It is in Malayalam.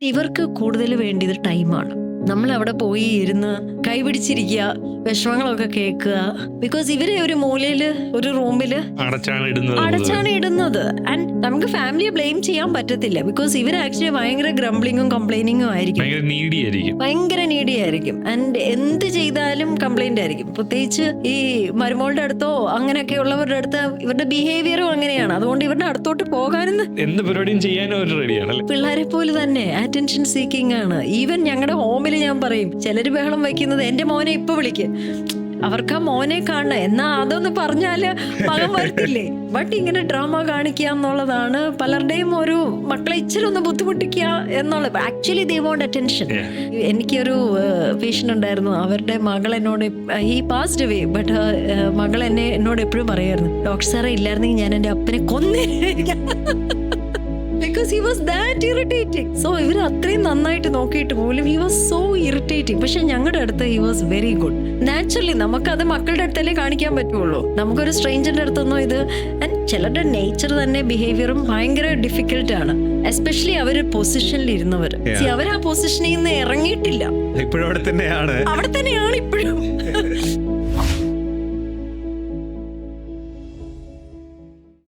ഇവർക്ക് കൂടുതൽ വേണ്ടിയത് ടൈമാണ്. നമ്മൾ അവിടെ പോയി ഇരുന്ന് കൈപിടിച്ചിരിക്കുക, വിഷമങ്ങളൊക്കെ കേൾക്കുക. ബിക്കോസ് ഇവരെ ഒരു മൂലയില് ഒരു റൂമില് അടച്ചാണ് ഇടുന്നത്. ആൻഡ് നമുക്ക് ഫാമിലിയെ ബ്ലെയിം ചെയ്യാൻ പറ്റത്തില്ല. ബിക്കോസ് ഇവർ ആക്ച്വലി ഭയങ്കര ഗ്രംബ്ലിങ്ങും കംപ്ലൈനിങ്ങും ആയിരിക്കും, ഭയങ്കര നീഡി ആയിരിക്കും. ആൻഡ് എന്ത് ചെയ്താലും കംപ്ലൈന്റ് ആയിരിക്കും. പ്രത്യേകിച്ച് ഈ മരുമോളുടെ അടുത്തോ അങ്ങനെയൊക്കെ ഉള്ളവരുടെ അടുത്ത് ഇവരുടെ ബിഹേവിയറും അങ്ങനെയാണ്. അതുകൊണ്ട് ഇവരുടെ അടുത്തോട്ട് പോകാനും എന്ത് പരിപാടിയും ചെയ്യാനും റെഡിയാണ്. പിള്ളേരെ പോലെ തന്നെ അറ്റൻഷൻ സീക്കിംഗ് ആണ്. ഈവൻ ഞങ്ങളുടെ ഹോമിൽ ഞാൻ പറയും, ചിലര് ബഹളം വയ്ക്കുന്നത് എന്റെ മോനെ ഇപ്പൊ വിളിക്ക്, അവർക്ക് ആ മോനെ കാണണം എന്നാ അതൊന്ന് പറഞ്ഞാല് മകൻ വരത്തില്ലേ. ബട്ട് ഇങ്ങനെ ഡ്രാമ കാണിക്കുക എന്നുള്ളതാണ് പലരുടെയും ഒരു മക്കളെ ഇച്ചിരി ഒന്ന് ബുദ്ധിമുട്ടിക്കുക എന്നുള്ളത്. Actually they want attention. എനിക്കൊരു പേഷ്യന്റ് ഉണ്ടായിരുന്നു, അവരുടെ മകൾ എന്നോട്, ഹി പാസ്ഡ് അവേ, ബട്ട് മകൾ എന്നോട് എപ്പോഴും പറയായിരുന്നു, ഡോക്ടർ സാറേ ഇല്ലായിരുന്നെങ്കിൽ ഞാൻ എന്റെ അപ്പനെ കൊന്നേ. Because he was that irritating. So ഇവർ അത്രയും നന്നായിട്ട് നോക്കിയിട്ട് പോലും he was so irritating. പക്ഷെ ഞങ്ങളുടെ അടുത്ത് he was very good. Naturally നമുക്കത് മക്കളുടെ അടുത്തല്ലേ കാണിക്കാൻ പറ്റുള്ളൂ. നമുക്കൊരു സ്ട്രേഞ്ചറിന്റെ അടുത്തൊന്നും ഇത്. ആൻഡ് ചിലരുടെ നേച്ചർ തന്നെ ബിഹേവിയറും ഭയങ്കര ഡിഫിക്കൽട്ട് ആണ്. എസ്പെഷ്യലി അവര് പൊസിഷനിൽ ഇരുന്നവർ. അവർ ആ പൊസിഷനിൽ നിന്ന് ഇറങ്ങിയിട്ടില്ല, ഇപ്പോഴും അവിടെ തന്നെയാണ് ഇപ്പോഴും.